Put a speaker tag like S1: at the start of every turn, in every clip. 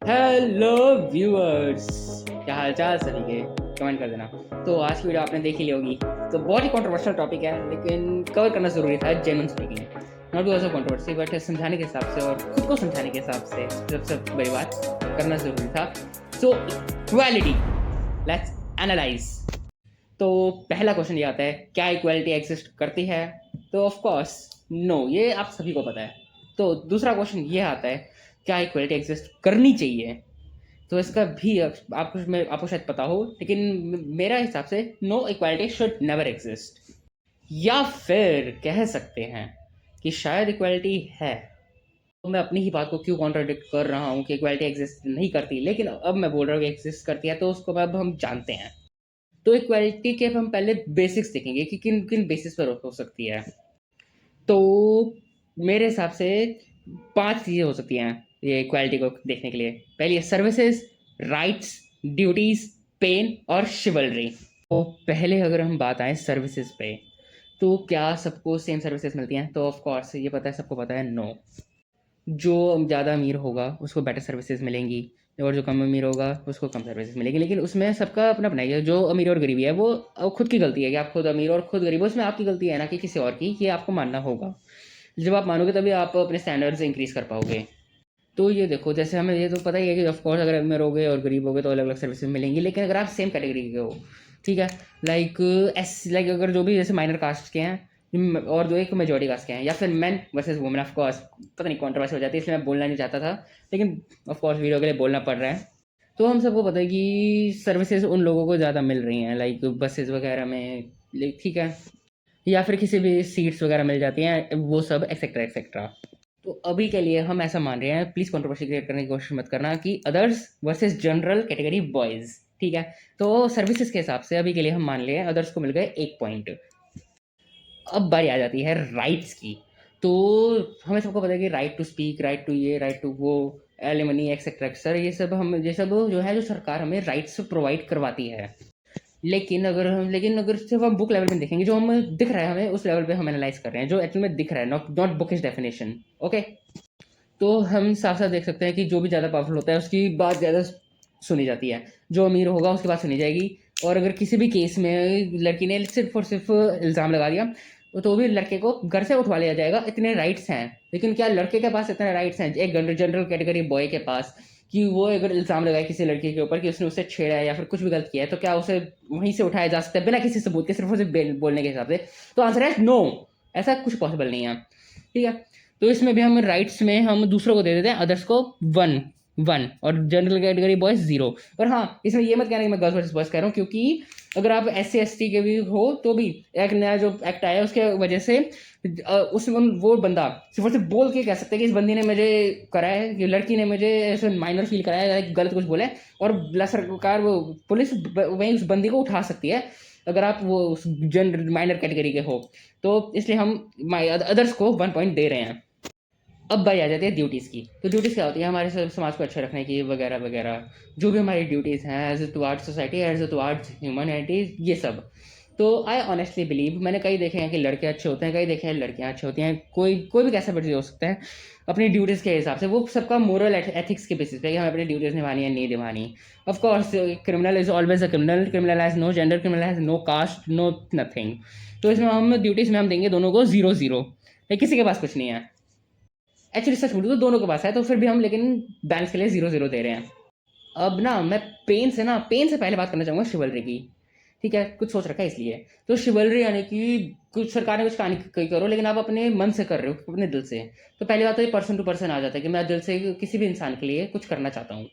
S1: Hello viewers, क्या हाल चाल सभी के? कमेंट कर देना। तो आज की वीडियो आपने देख ही ली होगी। तो बहुत ही कंट्रोवर्शियल टॉपिक है, लेकिन कवर करना ज़रूरी था। Genuine speaking, not because of controversy, but समझाने के हिसाब से और खुद को समझाने के हिसाब से सबसे बड़ी बात करना ज़रूरी था। सो इक्वालिटी, लेट्स एनालाइज। तो पहला क्वेश्चन ये आता है, क्या इक्वालिटी एग्जिस्ट करती है? तो ऑफ कोर्स नो, ये आप सभी को पता है। तो दूसरा क्वेश्चन ये आता है, क्या इक्वालिटी एग्जिस्ट करनी चाहिए? तो इसका भी आपको शायद पता हो, लेकिन मेरा हिसाब से no, equality should never exist. या फिर कह सकते हैं कि शायद इक्वालिटी है। तो मैं अपनी ही बात को क्यों कॉन्ट्राडिक्ट कर रहा हूँ कि इक्वालिटी एग्जिस्ट नहीं करती, लेकिन अब मैं बोल रहा हूँ कि एग्जिस्ट करती है, तो उसको अब हम जानते हैं। तो इक्वालिटी के अब हम पहले बेसिक्स देखेंगे कि किन किन बेसिस पर हो सकती है। तो मेरे हिसाब से 5 चीज़ें हो सकती हैं ये इक्वालिटी को देखने के लिए। पहली है सर्विसेज, राइट्स, ड्यूटीज, पेन और शिवलरी। तो पहले अगर हम बात आए सर्विसेज पे, तो क्या सबको सेम सर्विसेज मिलती हैं? तो ऑफ कोर्स ये पता है, सबको पता है, नो। जो ज़्यादा अमीर होगा उसको बेटर सर्विसेज मिलेंगी, और जो कम अमीर होगा उसको कम सर्विसेज मिलेगी। लेकिन उसमें सबका अपना अपना है। जो अमीर और गरीबी है वो खुद की गलती है कि आप खुद अमीर और खुद गरीब हो, उसमें आपकी गलती है ना कि किसी और की, ये आपको मानना होगा। जब आप मानोगे तभी आप अपने स्टैंडर्ड्स इंक्रीज कर पाओगे। तो ये देखो, जैसे हमें ये तो पता ही है कि ऑफकोर्स अगर अमीर होगे और गरीब होगे तो अलग अलग सर्विसेज मिलेंगी, लेकिन अगर आप सेम कैटेगरी के हो, ठीक है, लाइक अगर जो भी जैसे माइनर कास्ट के हैं और जो एक मेजॉरिटी कास्ट के हैं, या फिर मैन वर्सेस वुमेन, ऑफकोर्स पता नहीं कॉन्ट्रोवर्सी हो जाती है, इसलिए मैं बोलना नहीं चाहता था, लेकिन ऑफकोर्स वीडियो के लिए बोलना पड़ रहा है। तो हम सबको पता है कि सर्विसेज उन लोगों को ज़्यादा मिल रही हैं, लाइक बसेस वगैरह में, ठीक है, या फिर किसी भी सीट्स वगैरह मिल जाती हैं, वो सब एक्सेट्रा एक्सेट्रा। तो अभी के लिए हम ऐसा मान रहे हैं, प्लीज़ कंट्रोवर्सी क्रिएट करने की कोशिश मत करना, कि others versus general category boys, ठीक है। तो सर्विसेज के हिसाब से अभी के लिए हम मान लिए अदर्स को मिल गए 1 पॉइंट। अब बारी आ जाती है राइट्स की। तो हमें सबको पता है कि right to speak, right to ये, राइट टू वो, एलिमनी एक्सेट्रा एक्सेट्रा, ये सब जो है, जो सरकार हमें राइट्स प्रोवाइड करवाती है। लेकिन अगर सिर्फ हम बुक लेवल में देखेंगे, जो हमें दिख रहा है, हमें उस लेवल पे हम एनालाइज कर रहे हैं जो एक्चुअल में दिख रहा है, not not bookish definition, okay. तो हम साफ साफ देख सकते हैं कि जो भी ज़्यादा पावरफुल होता है उसकी बात ज़्यादा सुनी जाती है, जो अमीर होगा उसकी बात सुनी जाएगी। और अगर किसी भी केस में लड़की ने सिर्फ और सिर्फ इल्ज़ाम लगा दिया, तो भी लड़के को घर से उठवा लिया जाएगा, इतने राइट्स हैं। लेकिन क्या लड़के के पास इतने राइट्स हैं एक जनरल कैटेगरी बॉय के पास, कि वो अगर इल्ज़ाम लगाए किसी लड़की के ऊपर कि उसने उससे छेड़ा है या फिर कुछ भी गलत किया है, तो क्या उसे वहीं से उठाया जा सकता है बिना किसी सबूत के, सिर्फ और सिर्फ बोलने के हिसाब से? तो आंसर है नो, ऐसा कुछ पॉसिबल नहीं है, ठीक है। तो इसमें भी हम राइट्स में हम दूसरों को दे देते हैं, अदर्स को 1 1, और जनरल कैटेगरी बॉयज 0। और हाँ, इसमें ये मत कहना कि मैं गर्ल्स वर्सेस बॉयज कह रहा हूँ, क्योंकि अगर आप SC ST के भी हो तो भी एक नया जो एक्ट आया है उसके वजह से उसमें वो बंदा सिर्फ और सिर्फ बोल के कह सकते हैं कि इस बंदी ने मुझे करा है, कि लड़की ने मुझे ऐसे माइनर फील कराया है, गलत कुछ बोला है, और सरकार वो पुलिस वहीं उस बंदी को उठा सकती है अगर आप वो जनरल माइनर कैटेगरी के हो। तो इसलिए हम अदर्स को 1 पॉइंट दे रहे हैं। अब बारी आ जाती है ड्यूटीज़ की। तो ड्यूटीज़ क्या होती है? हमारे समाज को अच्छा रखने की, वगैरह वगैरह, जो भी हमारी ड्यूटीज़ हैं as towards society, as towards humanities, ये सब। तो आई ऑनेस्टली बिलीव, मैंने कई देखे हैं कि लड़के अच्छे होते हैं, कई देखे हैं लड़कियां अच्छी होती हैं, कोई कोई भी कैसा भी हो सकता है अपनी ड्यूटीज़ के हिसाब से, वो सबका मोरल एथिक्स के बेसिस पे कि हमें अपनी ड्यूटीज़ निभानी है नहीं निभानी। Of course criminal is always a criminal, criminal has no gender, criminal has no caste, no nothing. तो इसमें हम ड्यूटीज़ में हम देंगे दोनों को 0 0, किसी के पास कुछ नहीं है। एक्चुअली सच बोलूँ तो दोनों के पास है, तो फिर भी हम लेकिन बैलेंस के लिए 0 0 दे रहे हैं। अब ना मैं पेन से पहले बात करना चाहूँगा शिवलरी की, ठीक है, कुछ सोच रखा है इसलिए। तो शिवलरी यानी कि कुछ सरकार ने कुछ कहानी कही करो, लेकिन आप अपने मन से कर रहे हो, अपने दिल से। तो पहली बात तो ये पर्सन टू पर्सन आ जाता है कि मैं दिल से किसी भी इंसान के लिए कुछ करना चाहता हूँ।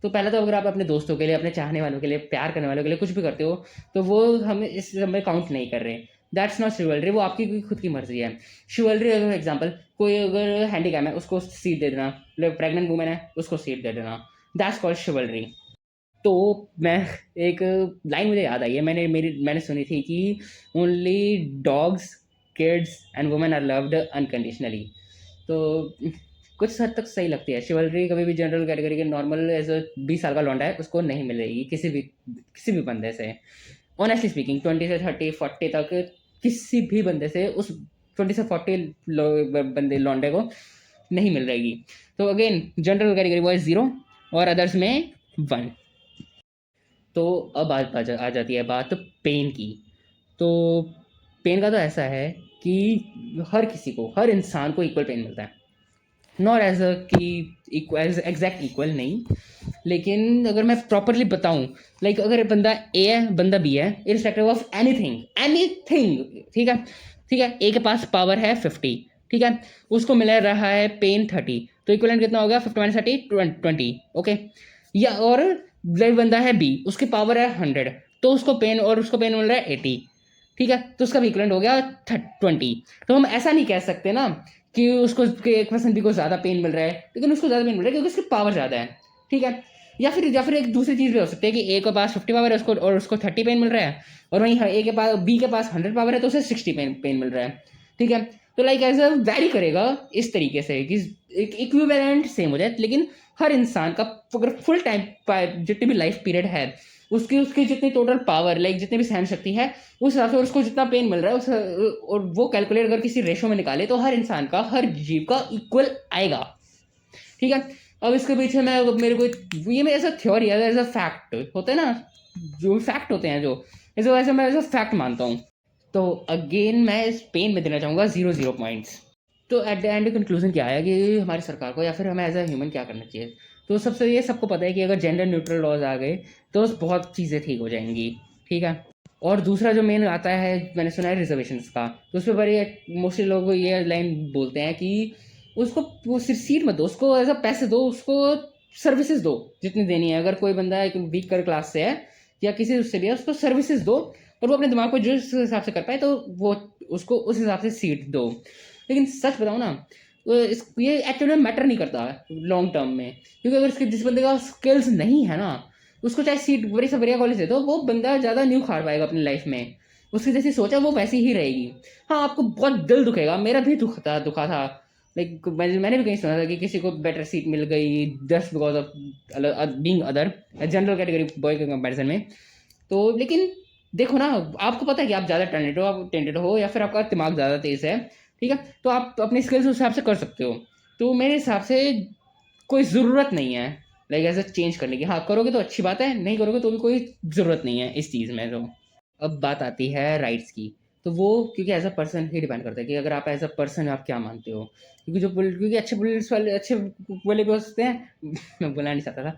S1: तो पहले तो अगर आप अपने दोस्तों के लिए, अपने चाहने वालों के लिए, प्यार करने वालों के लिए कुछ भी करते हो, तो वो हमें इस में काउंट नहीं कर रहे। दैट्स नॉट शिवलरी, वो आपकी खुद की मर्जी है। शिवलरी अगर एग्जाम्पल, कोई अगर हैंडीकैप है उसको सीट दे देना, प्रेग्नेंट वुमेन है उसको सीट दे देना, दैट्स कॉल्ड शिवलरी। तो मैं एक लाइन मुझे याद आई है, मैंने सुनी थी कि only dogs, kids and women are loved unconditionally. तो कुछ हद तक सही लगती है। शिवलरी कभी भी जनरल कैटेगरी के नॉर्मल एज 20 साल का लौंडा है उसको नहीं मिलेगी, किसी भी बंदे से। ऑनेस्टली स्पीकिंग 20 से 30 40 तक किसी भी बंदे से उस 20 से 40 बंदे लौंडे को नहीं मिल रहेगी। तो अगेन जनरल कैटेगरी बॉयज 0, और अदर्स में 1। तो अब आ जाती है बात पेन की। तो पेन का तो ऐसा है कि हर किसी को, हर इंसान को इक्वल पेन मिलता है। नॉट एज अ कि इक्वल, एग्जैक्ट इक्वल नहीं, लेकिन अगर मैं प्रॉपरली बताऊं, लाइक अगर बंदा ए है, बंदा बी है, इरिस्पेक्टिव ऑफ एनीथिंग, एनीथिंग, ठीक है, ठीक है, ए के पास पावर है 50, ठीक है, उसको मिल रहा है पेन 30, तो इक्वलेंट कितना हो गया? 50 माइनस 30, 20, ओके। या और लाइक बंदा है बी, उसकी पावर है 100, तो उसको पेन, और उसको पेन मिल रहा है 80, ठीक है, तो उसका भी इक्वलेंट हो गया 20। तो हम ऐसा नहीं कह सकते ना कि उसको एक पर्सन बी को ज़्यादा पेन मिल रहा है, लेकिन उसको ज़्यादा पेन मिल रहा है क्योंकि उसकी पावर ज़्यादा है, ठीक है। या फिर एक दूसरी चीज़ भी हो सकती है कि ए के पास 50 पावर है उसको, और उसको 30 पेन मिल रहा है, और वहीं ए के पास, बी के पास 100 पावर है तो उसे 60 पेन मिल रहा है, ठीक है। तो लाइक ऐसा वैरी करेगा इस तरीके से कि एक इक्विवेलेंट सेम हो जाए, लेकिन हर इंसान का अगर फुल टाइम जितनी भी लाइफ पीरियड है, उसकी उसकी जितनी टोटल पावर, लाइक जितनी भी सहन शक्ति है, उस हिसाब से उसको जितना पेन मिल रहा है उस, और वो कैलकुलेट अगर किसी रेशो में निकाले तो हर इंसान का, हर जीव का इक्वल आएगा, ठीक है। अब इसके पीछे मैं, मेरे को ये मेरा ऐसा थ्योरी है, ऐसा फैक्ट होते हैं ना, जो फैक्ट होते हैं, जो ऐसे वैसे मैं ऐसा फैक्ट मानता हूँ। तो अगेन मैं इस पेन में देना चाहूँगा 0 पॉइंट्स। तो एट द एंड कंक्लूजन क्या है कि हमारी सरकार को या फिर हमें एज अ ह्यूमन क्या करना चाहिए? तो सबसे ये सबको पता है कि अगर जेंडर न्यूट्रल लॉज आ गए तो बहुत चीज़ें ठीक हो जाएंगी, ठीक है। और दूसरा जो मेन आता है, मैंने सुना है रिजर्वेशंस का, तो उस पर ये मोस्टली लोग ये लाइन बोलते हैं कि उसको, वो सिर्फ सीट मत दो उसको, एज अ पैसे दो उसको, सर्विसेज दो जितनी देनी है। अगर कोई बंदा एक वीकर क्लास से है या किसी उससे भी है, उसको सर्विसेज दो, और वो अपने दिमाग को जिस हिसाब से कर पाए तो वो उसको उस हिसाब से सीट दो। लेकिन सच बताऊँ ना, ये एक्चुअली में मैटर नहीं करता लॉन्ग टर्म में, क्योंकि अगर इसके जिस बंदे का स्किल्स नहीं है ना, उसको चाहे सीट बड़ी से बढ़िया कॉलेज दे दो, वो बंदा ज़्यादा नहीं उखाड़ पाएगा अपनी लाइफ में। उसकी जैसी सोचा वो वैसी ही रहेगी। हाँ, आपको बहुत दिल दुखेगा, मेरा भी दुखा था। लाइक मैंने भी कहीं सुना था कि किसी को बेटर सीट मिल गई just because of being other, general category boy के कंपैरिजन में। तो लेकिन देखो ना, आपको पता है कि आप ज़्यादा टैलेंटेड हो या फिर आपका दिमाग ज़्यादा तेज़ है, ठीक है, तो आप अपनी स्किल्स उस हिसाब से कर सकते हो। तो मेरे हिसाब से कोई ज़रूरत नहीं है लाइक ऐसा चेंज करने की। हाँ, करोगे तो अच्छी बात है, नहीं करोगे तो भी कोई ज़रूरत नहीं है इस चीज़ में। तो अब बात आती है राइट्स की। तो वो क्योंकि as a person he depend करता है कि अगर आप एज अ पर्सन आप क्या मानते हो। क्योंकि क्योंकि अच्छे पुलिस वाले, अच्छे वाले भी हो सकते हैं मैं बोलना नहीं चाहता था,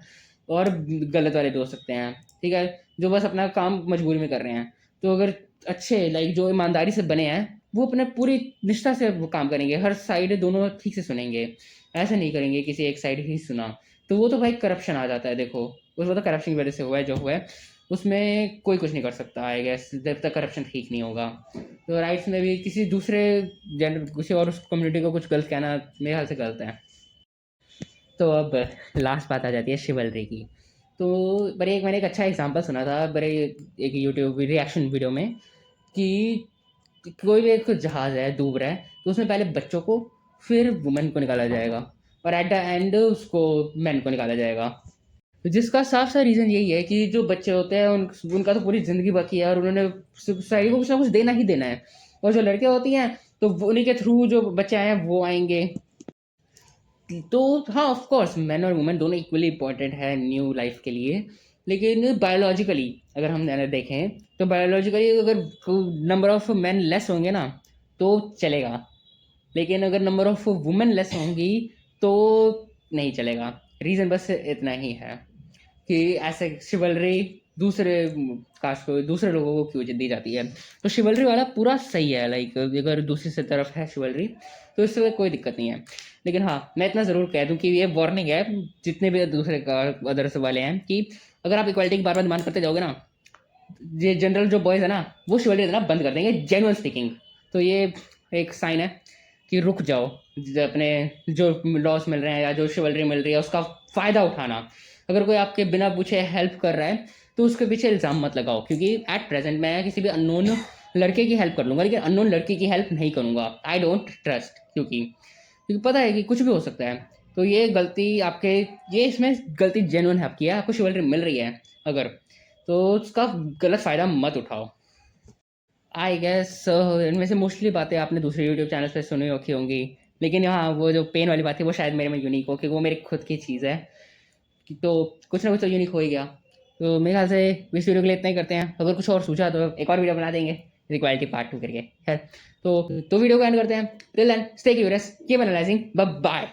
S1: और गलत वाले भी हो सकते हैं, ठीक है, जो बस अपना काम मजबूरी में कर रहे हैं। तो अगर अच्छे लाइक जो ईमानदारी से बने हैं, वो अपने पूरी निष्ठा से वो काम करेंगे, हर साइड दोनों ठीक से सुनेंगे, ऐसे नहीं करेंगे किसी एक साइड ही सुना। तो वो तो भाई करप्शन आ जाता है। देखो, उसमें तो करप्शन की वजह से हुआ है जो हुआ है, उसमें कोई कुछ नहीं कर सकता आई गेस, जब तक करप्शन ठीक नहीं होगा। तो राइट्स में भी किसी दूसरे जेंडर, किसी और उस कम्युनिटी को कुछ गलत कहना मेरे ख्याल से गलत है। तो अब लास्ट बात आ जाती है शिवलरी की। तो बड़े एक मैंने एक अच्छा एग्जांपल सुना था, बड़े एक यूट्यूब रिएक्शन वीडियो में, कि कोई भी एक जहाज़ है डूब रहा है, तो उसमें पहले बच्चों को, फिर वुमेन को निकाला जाएगा, और एट द एंड उसको मैन को निकाला जाएगा। तो जिसका साफ सा रीज़न यही है कि जो बच्चे होते हैं उनका तो पूरी ज़िंदगी बाकी है, और उन्होंने सोसाइटी को कुछ ना कुछ देना ही देना है। और जो लड़कियां होती हैं, तो उन्हीं के थ्रू जो बच्चे आए हैं वो आएंगे। तो हाँ, ऑफ कोर्स मैन और वुमेन दोनों इक्वली इंपॉर्टेंट है न्यू लाइफ के लिए। लेकिन बायोलॉजिकली अगर हम देखें, तो बायोलॉजिकली अगर नंबर ऑफ मैन लेस होंगे ना तो चलेगा, लेकिन अगर नंबर ऑफ वुमेन लेस होंगी तो नहीं चलेगा। रीज़न बस इतना ही है कि ऐसे शिवलरी दूसरे कास्ट को, दूसरे लोगों को क्यों दी जाती है। तो शिवलरी वाला पूरा सही है, लाइक अगर दूसरी से तरफ है शिवलरी तो इससे कोई दिक्कत नहीं है। लेकिन हाँ, मैं इतना ज़रूर कह दूँ कि ये वार्निंग है जितने भी दूसरे का अदर्स वाले हैं, कि अगर आप इक्वालिटी की बार बार डिमांड करते जाओगे ना, ये जनरल जो बॉयज़ है ना, वो शिवलरी देना बंद कर देंगे, जेन्युइन स्पीकिंग। तो ये एक साइन है कि रुक जाओ, अपने जो लॉस मिल रहे हैं या जो शिवलरी मिल रही है उसका फ़ायदा उठाना। अगर कोई आपके बिना पूछे हेल्प कर रहा है तो उसके पीछे इल्ज़ाम मत लगाओ, क्योंकि एट प्रेजेंट मैं किसी भी अननोन लड़के की हेल्प कर लूँगा, लेकिन अननोन लड़की की हेल्प नहीं करूँगा। आई डोंट ट्रस्ट, क्योंकि पता है कि कुछ भी हो सकता है। तो ये गलती आपके, ये इसमें गलती जेन्युइन है आपकी है, आपको शिवलरी मिल रही है अगर, तो उसका गलत फ़ायदा मत उठाओ। आई गेस इनमें से मोस्टली बातें आपने दूसरे यूट्यूब चैनल पे सुनी रखी होंगी, लेकिन हाँ, वो जो पेन वाली बात है वो शायद मेरे में यूनिक हो, क्योंकि वो मेरी खुद की चीज़ है। तो कुछ ना कुछ तो यूनिक हो ही गया। तो मेरे ख्याल से इस वीडियो के लिए इतना ही करते हैं। अगर कुछ और सूझा तो एक और वीडियो बना देंगे इक्वालिटी पार्ट 2 करके। खैर, तो वीडियो को एंड करते हैं। Till then stay curious, keep analysing, bye bye.